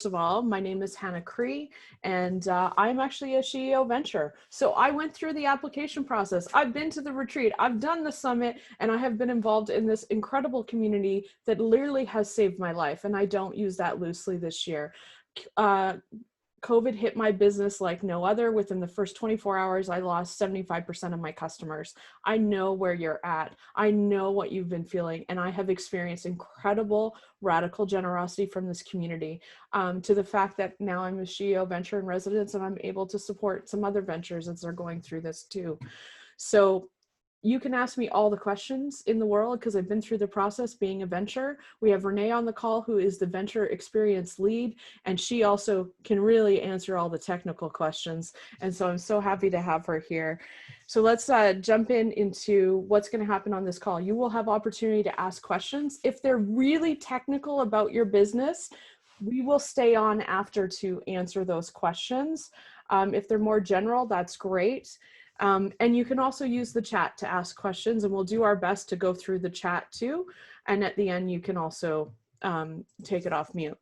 of all, my name is Hannah Cree, and I'm actually a SheEO Venture. So I went through the application process. I've been to the retreat, I've done the summit, and I have been involved in this incredible community that literally has saved my life. And I don't use that loosely this year. COVID hit my business like no other. Within the first 24 hours, I lost 75% of my customers. I know where you're at. I know what you've been feeling, and I have experienced incredible radical generosity from this community, to the fact that now I'm a SheEO Venture in residence, and I'm able to support some other ventures as they're going through this too. So you can ask me all the questions in the world because I've been through the process being a venture. We have Renee on the call, who is the venture experience lead, and she also can really answer all the technical questions. And so I'm so happy to have her here. So let's jump into what's going to happen on this call. You will have opportunity to ask questions. If they're really technical about your business, we will stay on after to answer those questions. If they're more general, that's great. And you can also use the chat to ask questions, and we'll do our best to go through the chat too. And at the end, you can also take it off mute.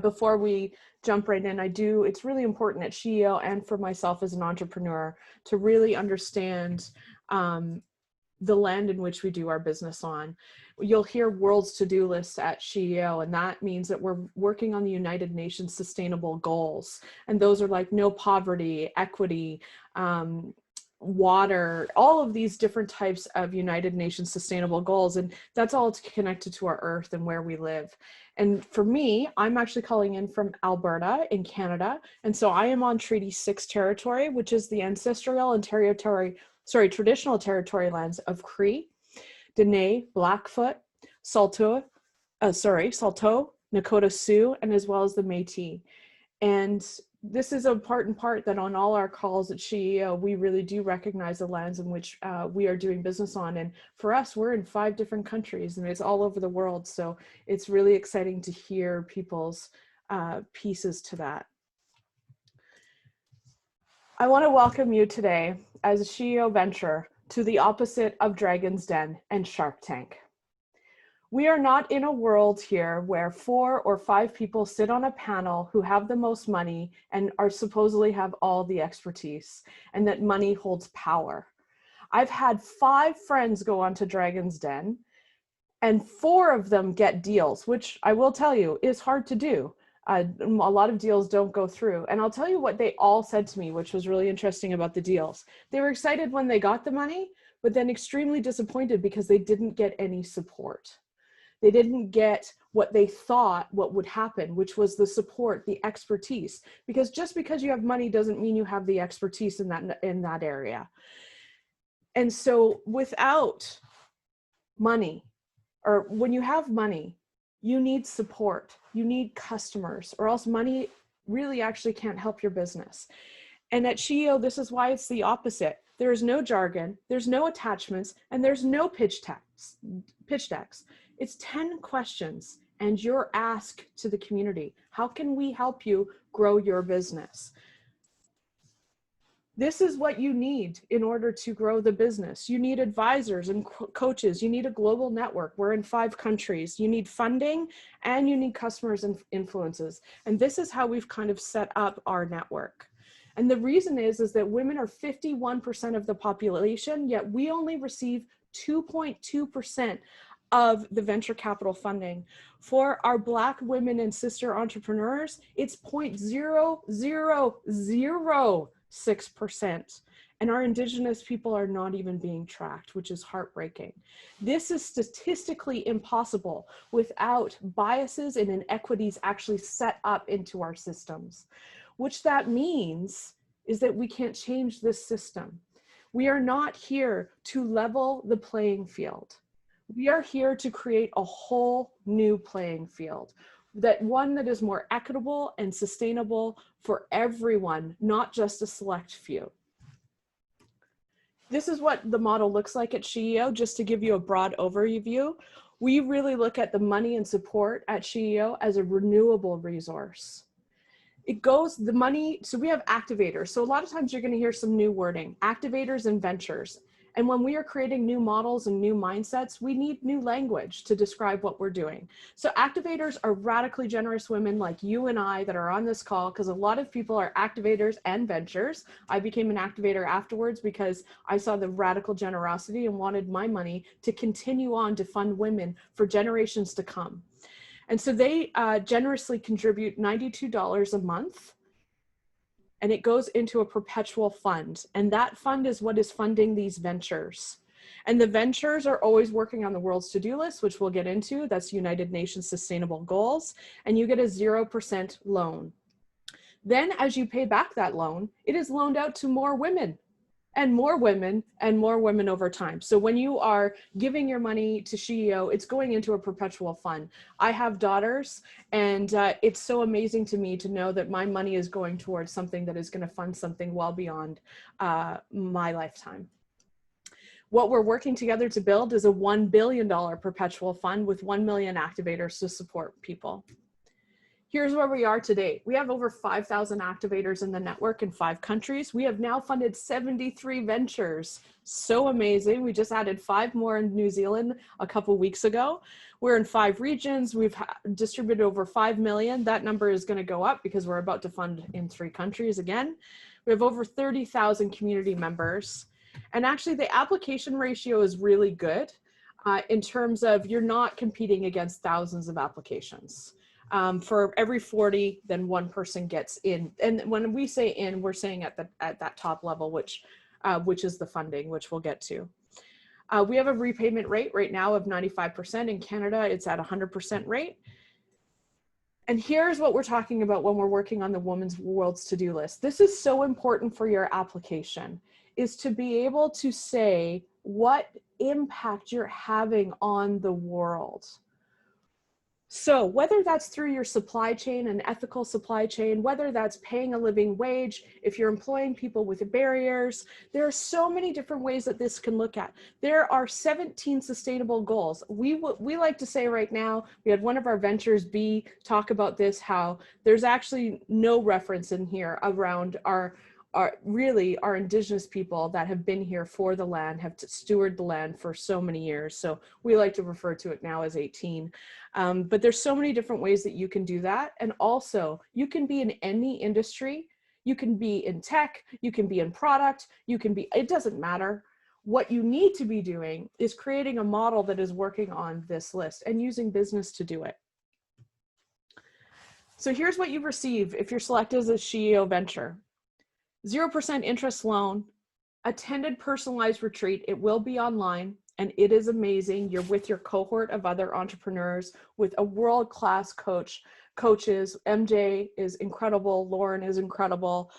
Before we jump right in, it's really important at SheEO and for myself as an entrepreneur to really understand the land in which we do our business on. You'll hear world's to-do lists at SheEO, and that means that we're working on the United Nations Sustainable Goals. And those are like no poverty, equity, water, all of these different types of United Nations Sustainable Goals. And that's all connected to our earth and where we live. And for me, I'm actually calling in from Alberta in Canada. And so I am on Treaty 6 territory, which is the ancestral and traditional territory lands of Cree, Dene, Blackfoot, Saulteaux, Nakota Sioux, and as well as the Métis. And this is a part and part that on all our calls at SheEO, we really do recognize the lands in which we are doing business on. And for us, we're in 5 different countries, and it's all over the world. So it's really exciting to hear people's pieces to that. I want to welcome you today as a SheEO Venture to the opposite of Dragon's Den and Shark Tank. We are not in a world here where 4 or 5 people sit on a panel who have the most money and are supposedly have all the expertise, and that money holds power. I've had 5 friends go on to Dragon's Den, and 4 of them get deals, which I will tell you is hard to do. A lot of deals don't go through. And I'll tell you what they all said to me, which was really interesting about the deals. They were excited when they got the money, but then extremely disappointed because they didn't get any support. They didn't get what they thought what would happen, which was the support, the expertise. Because just because you have money doesn't mean you have the expertise in that area. And so without money, or when you have money, you need support, you need customers, or else money really actually can't help your business. And at SheEO, this is why it's the opposite. There is no jargon, there's no attachments, and there's no pitch decks. It's 10 questions and your ask to the community. How can we help you grow your business? This is what you need in order to grow the business. You need advisors and coaches. You need a global network. We're in 5 countries. You need funding and you need customers and influences. And this is how we've kind of set up our network. And the reason is that women are 51% of the population, yet we only receive 2.2% of the venture capital funding. For our Black women and sister entrepreneurs, it's 0.0006%. And our Indigenous people are not even being tracked, which is heartbreaking. This is statistically impossible without biases and inequities actually set up into our systems. Which that means is that we can't change this system. We are not here to level the playing field. We are here to create a whole new playing field, one that is more equitable and sustainable for everyone, not just a select few. This is what the model looks like at SheEO, just to give you a broad overview. We really look at the money and support at SheEO as a renewable resource. So we have activators. So a lot of times you're going to hear some new wording, activators and ventures. And when we are creating new models and new mindsets, we need new language to describe what we're doing. So activators are radically generous women like you and I that are on this call, because a lot of people are activators and ventures. I became an activator afterwards because I saw the radical generosity and wanted my money to continue on to fund women for generations to come. And so they generously contribute $92 a month, and it goes into a perpetual fund. And that fund is what is funding these ventures. And the ventures are always working on the world's to-do list, which we'll get into. That's United Nations Sustainable Goals. And you get a 0% loan. Then as you pay back that loan, it is loaned out to more women and more women and more women over time. So when you are giving your money to SheEO, it's going into a perpetual fund. I have daughters, and it's so amazing to me to know that my money is going towards something that is going to fund something well beyond my lifetime. What we're working together to build is a $1 billion perpetual fund with 1 million activators to support people. Here's where we are today. We have over 5,000 activators in the network in 5 countries. We have now funded 73 ventures. So amazing. We just added 5 more in New Zealand a couple weeks ago. We're in 5 regions. We've distributed over 5 million. That number is going to go up because we're about to fund in 3 countries again. We have over 30,000 community members. And actually the application ratio is really good in terms of you're not competing against thousands of applications. For every 40, then 1 person gets in. And when we say in, we're saying at that top level, which is the funding, which we'll get to. We have a repayment rate right now of 95%. In Canada, it's at 100% rate. And here's what we're talking about when we're working on the Women's World's to-do list. This is so important for your application, is to be able to say what impact you're having on the world. So whether that's through your supply chain, an ethical supply chain, whether that's paying a living wage, if you're employing people with barriers, there are so many different ways that this can look at. There are 17 sustainable goals. We like to say right now, we had one of our ventures talk about this, how there's actually no reference in here around our indigenous people that have been here for the land, have stewarded the land for so many years. So we like to refer to it now as 18. But there's so many different ways that you can do that. And also you can be in any industry. You can be in tech, you can be in product, it doesn't matter. What you need to be doing is creating a model that is working on this list and using business to do it. So here's what you receive if you're selected as a SheEO Venture. 0% interest loan, attended personalized retreat. It will be online and it is amazing. You're with your cohort of other entrepreneurs with a world-class coaches. MJ is incredible. Lauren is incredible.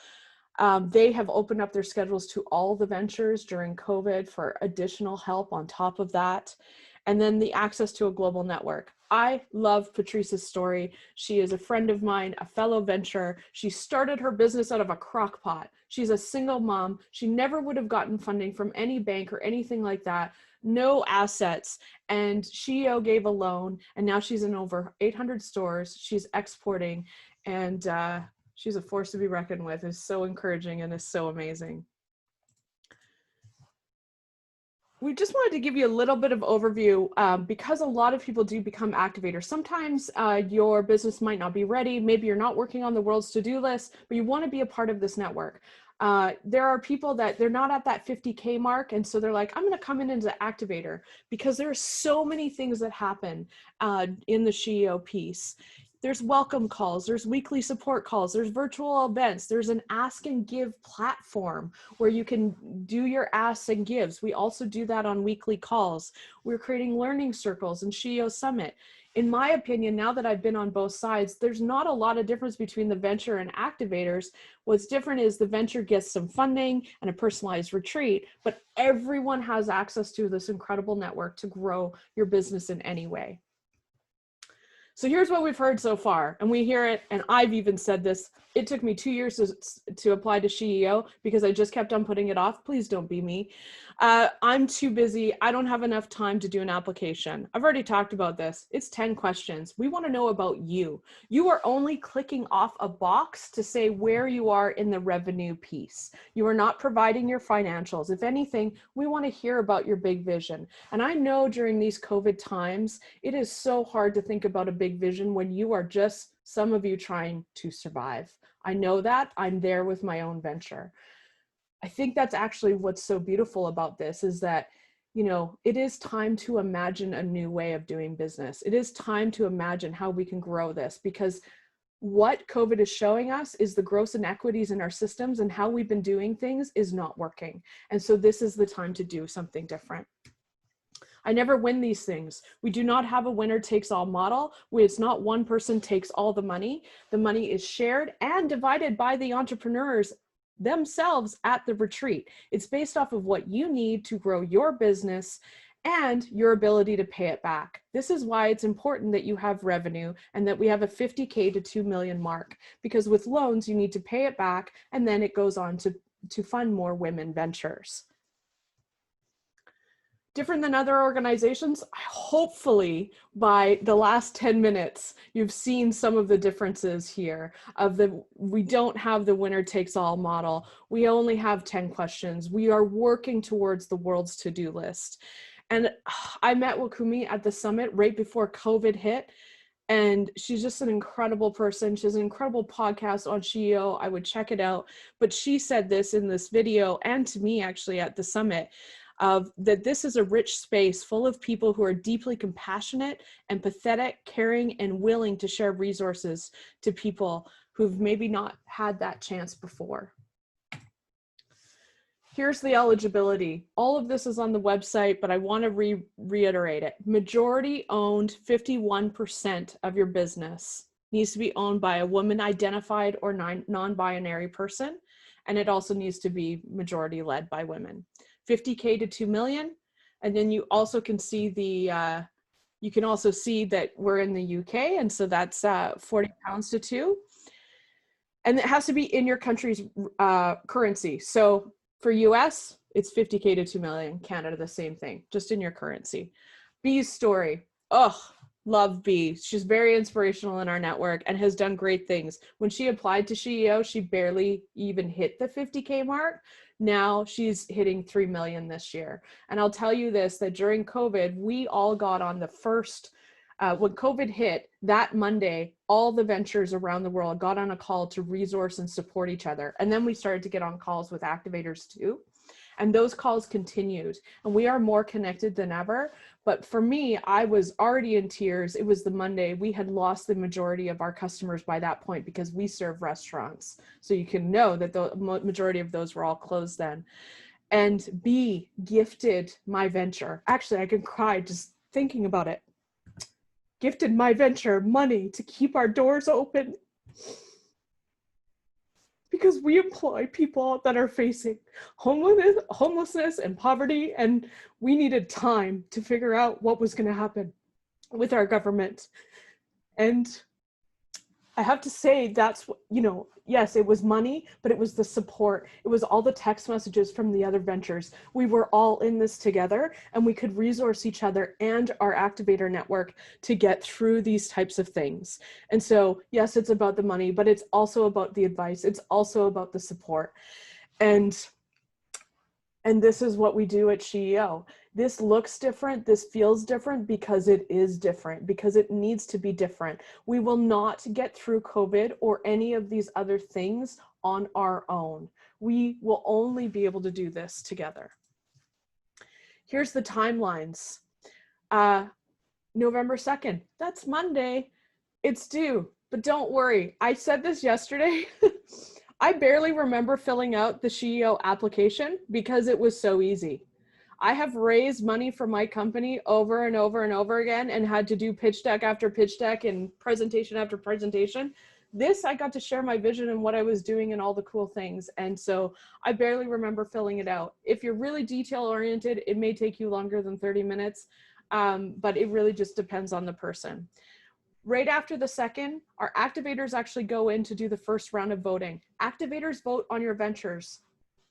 They have opened up their schedules to all the ventures during COVID for additional help on top of that. And then the access to a global network. I love Patrice's story. She is a friend of mine, a fellow venture. She started her business out of a crock pot. She's a single mom. She never would have gotten funding from any bank or anything like that. No assets. And SheEO gave a loan, and now she's in over 800 stores. She's exporting, and she's a force to be reckoned with. It's so encouraging and is so amazing. We just wanted to give you a little bit of overview because a lot of people do become activators. Sometimes your business might not be ready. Maybe you're not working on the world's to-do list, but you want to be a part of this network. There are people that they're not at that 50K mark. And so they're like, I'm going to come in as an activator because there are so many things that happen in the SheEO piece. There's welcome calls, there's weekly support calls, there's virtual events, there's an ask and give platform where you can do your asks and gives. We also do that on weekly calls. We're creating learning circles and SheEO Summit. In my opinion, now that I've been on both sides, there's not a lot of difference between the venture and activators. What's different is the venture gets some funding and a personalized retreat, but everyone has access to this incredible network to grow your business in any way. So here's what we've heard so far, and we hear it, and I've even said this. It took me 2 years to apply to SheEO because I just kept on putting it off. Please don't be me. I'm too busy. I don't have enough time to do an application. I've already talked about this. It's 10 questions. We want to know about you. You are only clicking off a box to say where you are in the revenue piece. You are not providing your financials. If anything, we want to hear about your big vision. And I know during these COVID times, it is so hard to think about a big vision when you are just, some of you, trying to survive. I know that. I'm there with my own venture. I think that's actually what's so beautiful about this is that, you know, it is time to imagine a new way of doing business. It is time to imagine how we can grow this, because what COVID is showing us is the gross inequities in our systems, and how we've been doing things is not working. And so this is the time to do something different. I never win these things. We do not have a winner takes all model. It's not one person takes all the money. The money is shared and divided by the entrepreneurs themselves at the retreat. It's based off of what you need to grow your business and your ability to pay it back. This is why it's important that you have revenue and that we have a 50K to 2 million mark, because with loans, you need to pay it back, and then it goes on to fund more women ventures. Different than other organizations, hopefully by the last 10 minutes, you've seen some of the differences here of we don't have the winner takes all model. We only have 10 questions. We are working towards the world's to-do list. And I met Wakumi at the summit right before COVID hit. And she's just an incredible person. She has an incredible podcast on SheEO. I would check it out. But she said this in this video, and to me actually at the summit, of that this is a rich space full of people who are deeply compassionate, empathetic, caring, and willing to share resources to people who've maybe not had that chance before. Here's the eligibility. All of this is on the website, but I want to reiterate it. Majority owned, 51% of your business needs to be owned by a woman identified or non-binary person. And it also needs to be majority led by women. 50K to 2 million. And then you also can see you can also see that we're in the UK. And so that's 40 pounds to 2. And it has to be in your country's currency. So for US, it's 50K to 2 million. Canada, the same thing, just in your currency. B's story. Oh, love B. She's very inspirational in our network and has done great things. When she applied to SheEO, she barely even hit the 50K mark. Now she's hitting 3 million this year. And I'll tell you this, that during COVID, we all got on the first, when COVID hit, that Monday, all the ventures around the world got on a call to resource and support each other. And then we started to get on calls with activators too. And those calls continued, and we are more connected than ever. But for me, I was already in tears. It was the Monday. We had lost the majority of our customers by that point because we serve restaurants. So you can know that the majority of those were all closed then. And B gifted my venture. Actually, I can cry just thinking about it. Gifted my venture money to keep our doors open, because we employ people that are facing homelessness and poverty, and we needed time to figure out what was going to happen with our government. And I have to say, that's, you know, yes, it was money, but it was the support. It was all the text messages from the other ventures. We were all in this together, and we could resource each other and our activator network to get through these types of things. And so, yes, it's about the money, but it's also about the advice. It's also about the support. And this is what we do at SheEO. This looks different, this feels different because it is different, because it needs to be different. We will not get through COVID or any of these other things on our own. We will only be able to do this together. Here's the timelines. November 2nd, that's Monday. It's due, but don't worry. I said this yesterday. I barely remember filling out the SheEO application because it was so easy. I have raised money for my company over and over and over again and had to do pitch deck after pitch deck and presentation after presentation. This, I got to share my vision and what I was doing and all the cool things. And so I barely remember filling it out. If you're really detail oriented, it may take you longer than 30 minutes, but it really just depends on the person. Right after the second, our activators actually go in to do the first round of voting. Activators vote on your ventures.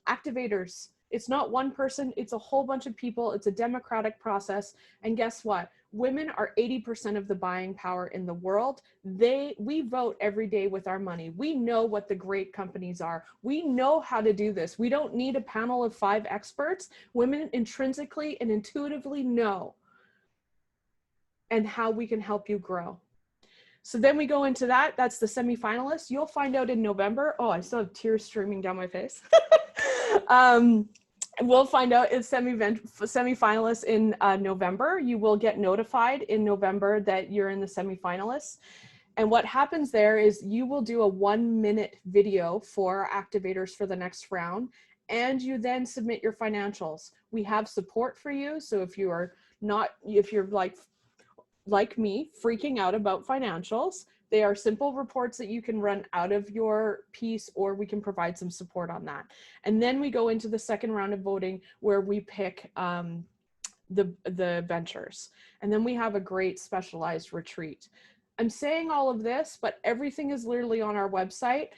Activators. It's not one person, it's a whole bunch of people. It's a democratic process. And guess what? Women are 80% of the buying power in the world. We vote every day with our money. We know what the great companies are. We know how to do this. We don't need a panel of 5 experts. Women intrinsically and intuitively know and how we can help you grow. So then we go into that. That's the semifinalists. You'll find out in November. Oh, I still have tears streaming down my face. We'll find out it's semifinalists in November. You will get notified in November that you're in the semifinalists. And what happens there is you will do a 1-minute video for activators for the next round, and you then submit your financials. We have support for you. So if you're like me, freaking out about financials, they are simple reports that you can run out of your piece, or we can provide some support on that. And then we go into the second round of voting where we pick the ventures. And then we have a great specialized retreat. I'm saying all of this, but everything is literally on our website.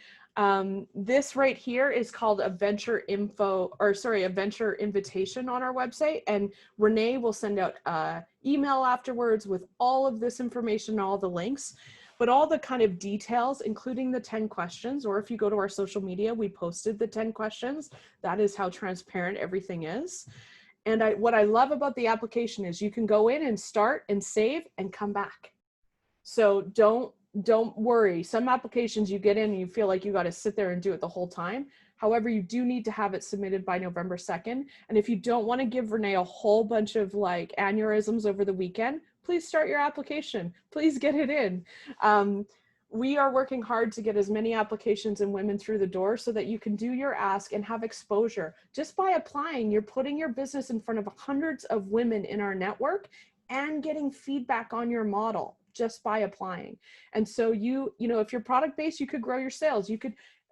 This right here is called a venture a venture invitation on our website, and Renee will send out email afterwards with all of this information, all the links, but all the kind of details, including the 10 questions, or if you go to our social media, we posted the 10 questions. That is how transparent everything is. And what I love about the application is you can go in and start and save and come back. So don't worry. Some applications you get in and you feel like you got to sit there and do it the whole time. However, you do need to have it submitted by November 2nd. And if you don't want to give Renee a whole bunch of like aneurysms over the weekend, please start your application. Please get it in. We are working hard to get as many applications and women through the door so that you can do your ask and have exposure. Just by applying, you're putting your business in front of hundreds of women in our network and getting feedback on your model just by applying. And so you know, if you're product based, you could grow your sales.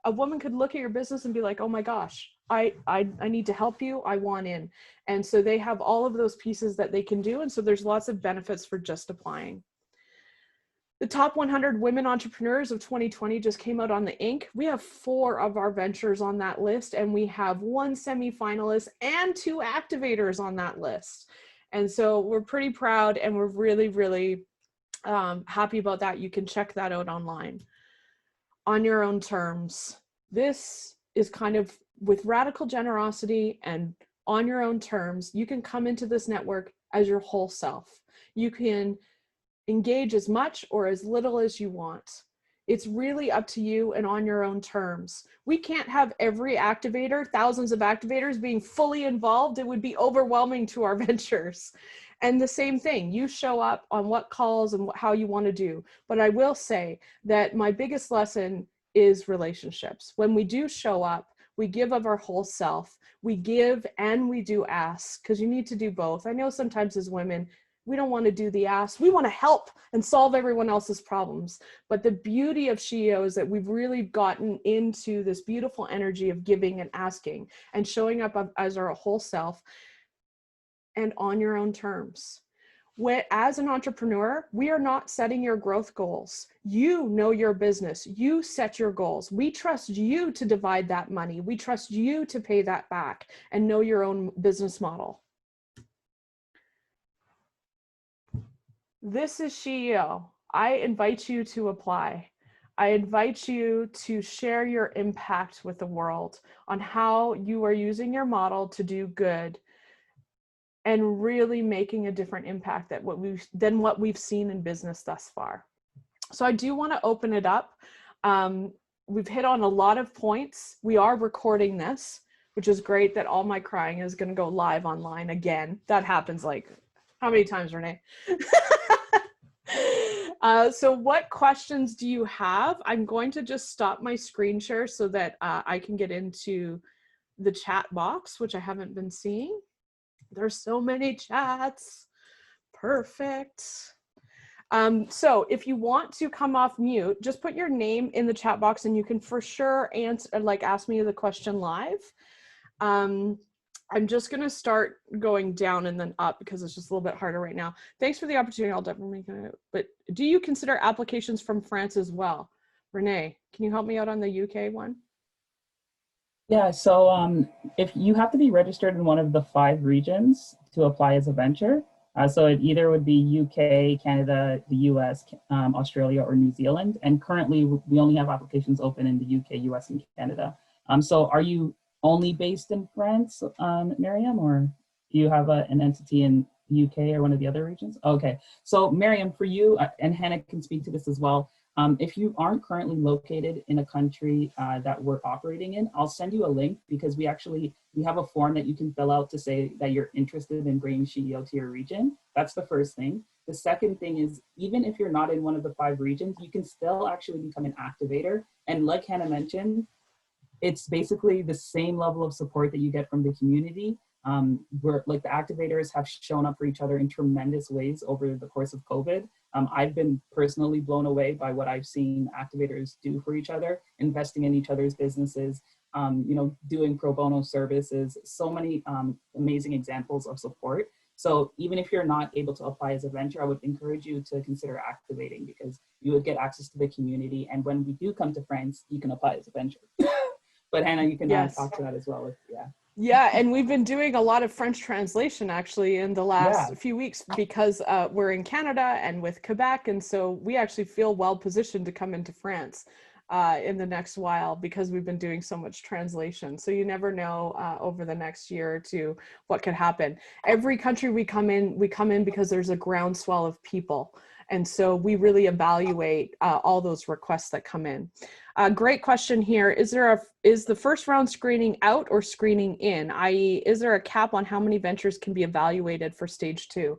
A woman could look at your business and be like, oh my gosh, I need to help you. I want in. And so they have all of those pieces that they can do. And so there's lots of benefits for just applying. The top 100 women entrepreneurs of 2020 just came out on the Inc. We have 4 of our ventures on that list, and we have 1 semifinalist and 2 activators on that list. And so we're pretty proud, and we're really, really happy about that. You can check that out online on your own terms. This is kind of with radical generosity and on your own terms. You can come into this network as your whole self. You can engage as much or as little as you want. It's really up to you and on your own terms. We can't have every activator, thousands of activators being fully involved. It would be overwhelming to our ventures. And the same thing, you show up on what calls and how you want to do. But I will say that my biggest lesson is relationships. When we do show up, we give of our whole self. We give and we do ask, because you need to do both. I know sometimes as women, we don't want to do the ask. We want to help and solve everyone else's problems. But the beauty of SheEO is that we've really gotten into this beautiful energy of giving and asking and showing up as our whole self and on your own terms. As an entrepreneur, we are not setting your growth goals. You know your business. You set your goals. We trust you to divide that money. We trust you to pay that back and know your own business model. This is SheEO. I invite you to apply. I invite you to share your impact with the world on how you are using your model to do good and really making a different impact than what we've seen in business thus far. So I do want to open it up. We've hit on a lot of points. We are recording this, which is great that all my crying is going to go live online again. That happens like, how many times, Renee? So what questions do you have? I'm going to just stop my screen share so that I can get into the chat box, which I haven't been seeing. There's so many chats. Perfect. So if you want to come off mute, just put your name in the chat box and you can for sure answer, like ask me the question live. I'm just going to start going down and then up because it's just a little bit harder right now. Thanks for the opportunity. I'll definitely make it. But do you consider applications from France as well? Renee, can you help me out on the UK one? Yeah, so if you have to be registered in one of the 5 regions to apply as a venture, so it either would be UK, Canada, the US, Australia, or New Zealand. And currently, we only have applications open in the UK, US, and Canada. So are you only based in France, Miriam, or do you have an entity in UK or one of the other regions? Okay, so Miriam, for you, and Hannah can speak to this as well. If you aren't currently located in a country that we're operating in, I'll send you a link because we have a form that you can fill out to say that you're interested in bringing SheEO to your region. That's the first thing. The second thing is, even if you're not in one of the 5 regions, you can still actually become an activator. And like Hannah mentioned, it's basically the same level of support that you get from the community. Where like the activators have shown up for each other in tremendous ways over the course of COVID. I've been personally blown away by what I've seen activators do for each other, investing in each other's businesses, doing pro bono services, so many amazing examples of support. So even if you're not able to apply as a venture, I would encourage you to consider activating because you would get access to the community. And when we do come to France, you can apply as a venture. But Hannah, you can talk to that as well. Yeah, and we've been doing a lot of French translation actually in the last Yeah. few weeks because we're in Canada and with Quebec, and so we actually feel well positioned to come into France in the next while because we've been doing so much translation. So you never know over the next year or two what could happen. Every country we come in because there's a groundswell of people. And so we really evaluate all those requests that come in. Great question here. Is the first round screening out or screening in? I.e., is there a cap on how many ventures can be evaluated for stage 2?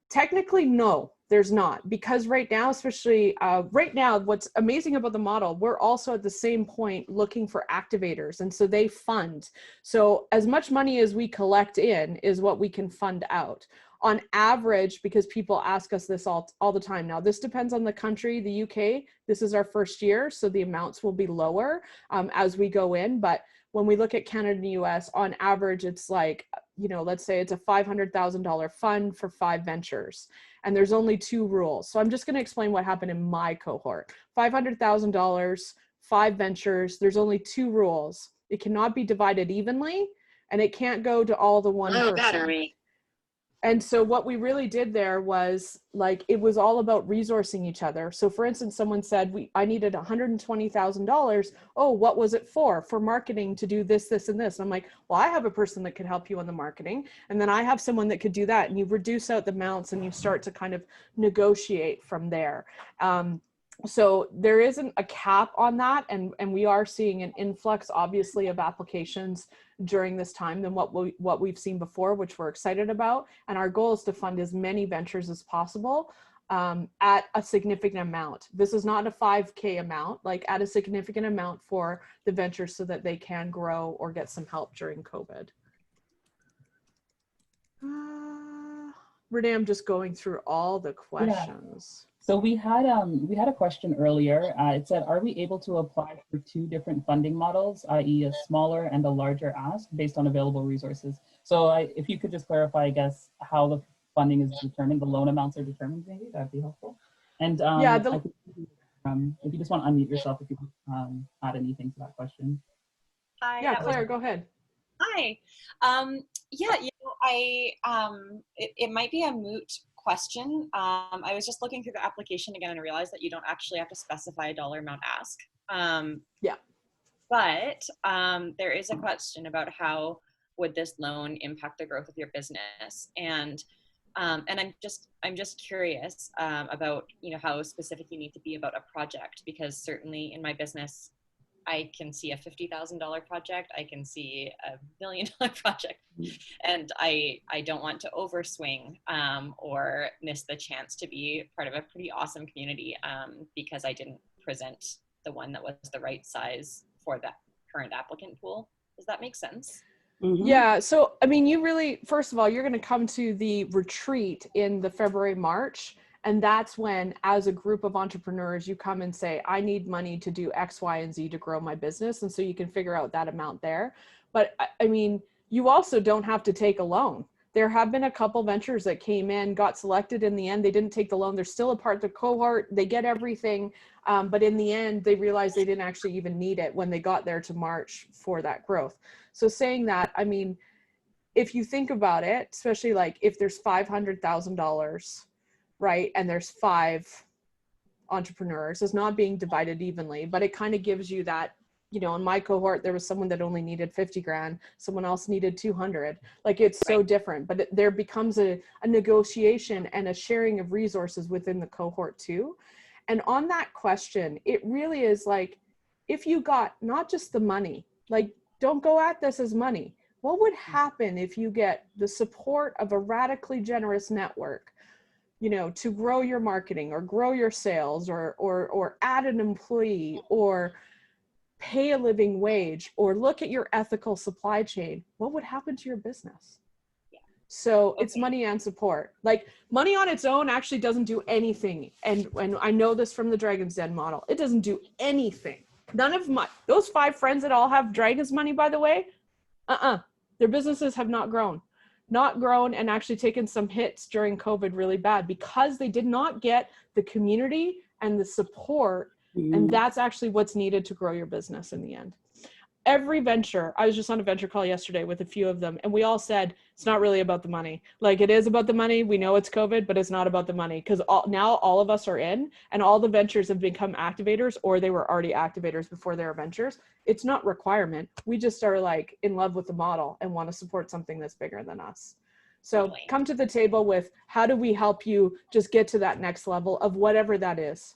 Technically, no, there's not, because right now, especially right now, what's amazing about the model, we're also at the same point looking for activators. And so they fund. So as much money as we collect in is what we can fund out. On average, because people ask us this all the time. Now, this depends on the country. The UK, this is our first year, so the amounts will be lower as we go in. But when we look at Canada and the US, on average, it's like, let's say it's a $500,000 fund for 5 ventures. And there's only 2 rules. So I'm just going to explain what happened in my cohort. $500,000, 5 ventures. There's only 2 rules. It cannot be divided evenly, and it can't go to all the one person. Battery. And so what we really did there was it was all about resourcing each other. So for instance, someone said, I needed $120,000. Oh, what was it for? For marketing to do this, this, and this. And I'm like, well, I have a person that could help you on the marketing. And then I have someone that could do that. And you reduce out the amounts and you start to kind of negotiate from there. So there isn't a cap on that. And we are seeing an influx, obviously, of applications during this time than what we've seen before, which we're excited about. And our goal is to fund as many ventures as possible at a significant amount. This is not a 5K amount, at a significant amount for the ventures so that they can grow or get some help during COVID. Renee, I'm just going through all the questions. Yeah. So we had a question earlier. It said, are we able to apply for 2 different funding models, i.e. a smaller and a larger ask based on available resources? So if you could just clarify, I guess, how the funding is determined, the loan amounts are determined, maybe that'd be helpful. And if you just want to unmute yourself, if you add anything to that question. Hi. Yeah, Claire, go ahead. Hi. It might be a moot question. I was just looking through the application again and I realized that you don't actually have to specify a dollar amount ask. But there is a question about how would this loan impact the growth of your business, and I'm just curious about how specific you need to be about a project, because certainly in my business I can see a $50,000 project, I can see $1 million project, and I don't want to overswing or miss the chance to be part of a pretty awesome community because I didn't present the one that was the right size for that current applicant pool. Does that make sense? Mm-hmm. Yeah, so I mean, you really, first of all, you're going to come to the retreat in the February, March. And that's when, as a group of entrepreneurs, you come and say, I need money to do X, Y, and Z to grow my business. And so you can figure out that amount there. But I mean, you also don't have to take a loan. There have been a couple ventures that came in, got selected in the end. They didn't take the loan. They're still a part of the cohort. They get everything. But in the end, they realized they didn't actually even need it when they got there to March for that growth. So saying that, I mean, if you think about it, especially like if there's $500,000, right? And there's 5 entrepreneurs, it's not being divided evenly, but it kind of gives you that, you know, in my cohort, there was someone that only needed 50 grand, someone else needed 200. Like it's so different, but there becomes a negotiation and a sharing of resources within the cohort too. And on that question, it really is like, if you got not just the money, like don't go at this as money. What would happen if you get the support of a radically generous network, you know, to grow your marketing or grow your sales or add an employee or pay a living wage or look at your ethical supply chain? What would happen to your business? So it's money and support. Like money on its own actually doesn't do anything. And I know this from the Dragon's Den model, it doesn't do anything. None of those 5 friends that all have Dragon's money, by the way, their businesses have not grown and actually taken some hits during COVID really bad because they did not get the community and the support. And that's actually what's needed to grow your business in the end. Every venture, I was just on a venture call yesterday with a few of them, and we all said, it's not really about the money. Like it is about the money. We know it's COVID, but it's not about the money because now all of us are in and all the ventures have become activators or they were already activators before they were ventures. It's not requirement. We just are like in love with the model and want to support something that's bigger than us. So come to the table with how do we help you just get to that next level of whatever that is.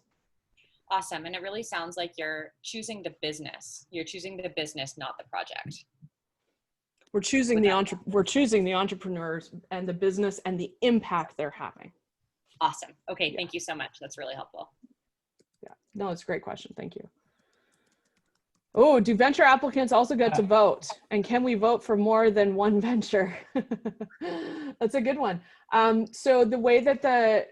Awesome. And it really sounds like you're choosing the business. You're choosing the business, not the project. We're choosing the entrepreneurs and the business and the impact they're having. Awesome. Okay. Thank you so much. That's really helpful. Yeah. No, it's a great question. Thank you. Oh, do venture applicants also get to vote? And can we vote for more than one venture? That's a good one. So the way that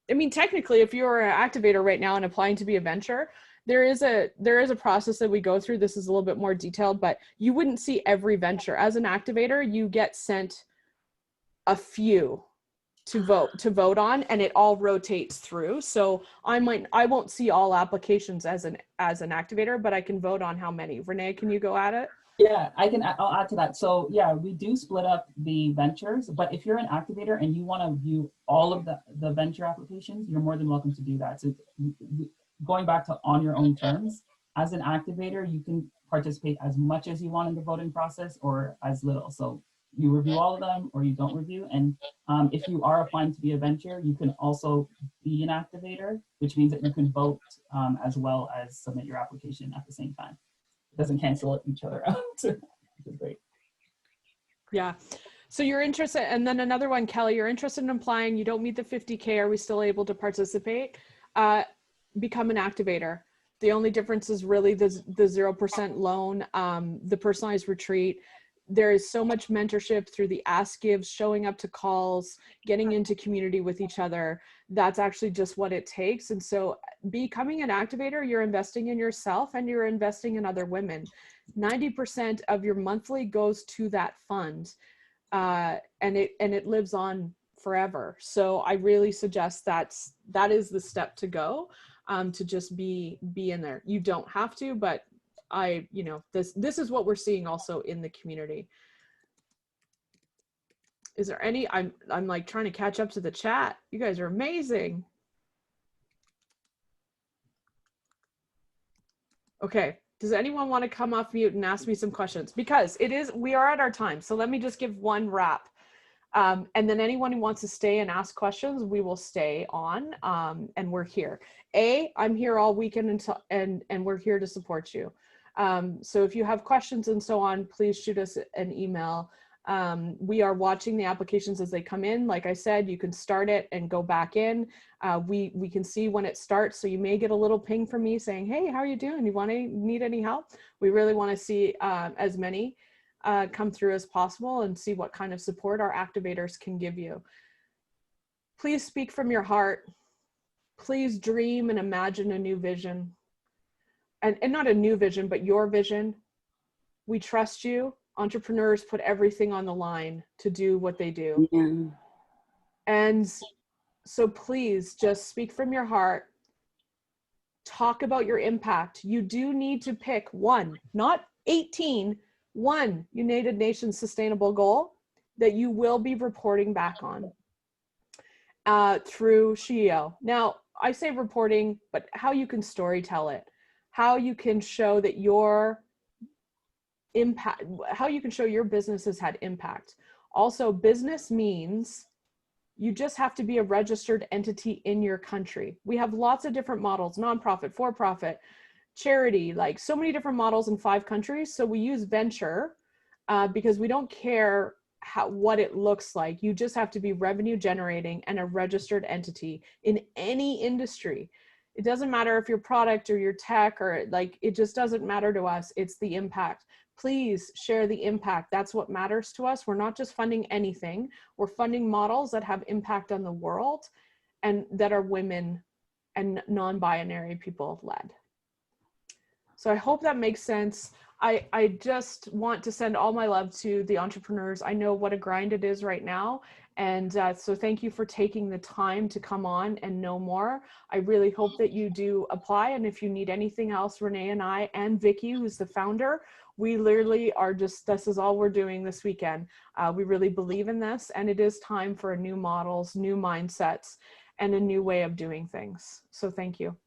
I mean, technically, if you're an activator right now and applying to be a venture, there is a process that we go through. This is a little bit more detailed, but you wouldn't see every venture. As an activator, you get sent a few to vote on, and it all rotates through. So I won't see all applications as an activator, but I can vote on how many. Renee, can you go at it? Yeah, I'll add to that. So yeah, we do split up the ventures, but if you're an activator and you want to view all of the venture applications, you're more than welcome to do that. So going back to on your own terms, as an activator, you can participate as much as you want in the voting process or as little. So you review all of them or you don't review. And if you are applying to be a venture, you can also be an activator, which means that you can vote as well as submit your application at the same time. Doesn't cancel each other out, which is great. Yeah. So you're interested, and then another one, Kelly, you're interested in applying, you don't meet the 50K, are we still able to participate? Become an activator. The only difference is really the 0% loan, the personalized retreat. There is so much mentorship through the ask gives, showing up to calls, getting into community with each other. That's actually just what it takes. And so becoming an activator, you're investing in yourself and you're investing in other women. 90% of your monthly goes to that fund, and it lives on forever. So I really suggest that is the step to go, to just be in there. You don't have to, but this is what we're seeing also in the community. Is there any, I'm like trying to catch up to the chat. You guys are amazing. Okay. Does anyone want to come off mute and ask me some questions? Because we are at our time. So let me just give one wrap. And then anyone who wants to stay and ask questions, we will stay on, and we're here. I'm here all weekend until, and we're here to support you. So if you have questions and so on, please shoot us an email. We are watching the applications as they come in. Like I said, you can start it and go back in. We can see when it starts. So you may get a little ping from me saying, hey, how are you doing? Need any help? We really want to see as many come through as possible and see what kind of support our activators can give you. Please speak from your heart. Please dream and imagine a new vision. And not a new vision, but your vision. We trust you. Entrepreneurs put everything on the line to do what they do. Yeah. And so please just speak from your heart. Talk about your impact. You do need to pick one, not 18, one United Nations sustainable goal that you will be reporting back on through SheEO. Now, I say reporting, but how you can story tell it, how you can show that your impact, how you can show your business has had impact. Also, business means you just have to be a registered entity in your country. We have lots of different models, nonprofit, for-profit, charity, like so many different models in 5 countries. So we use venture because we don't care what it looks like. You just have to be revenue generating and a registered entity in any industry. It doesn't matter if your product or your tech or like, it just doesn't matter to us. It's the impact. Please share the impact. That's what matters to us. We're not just funding anything. We're funding models that have impact on the world and that are women and non-binary people led. So I hope that makes sense. I just want to send all my love to the entrepreneurs. I know what a grind it is right now. And so thank you for taking the time to come on and know more. I really hope that you do apply. And if you need anything else, Renee and I and Vicky, who's the founder, we literally are just, this is all we're doing this weekend. We really believe in this, and it is time for new models, new mindsets, and a new way of doing things. So thank you.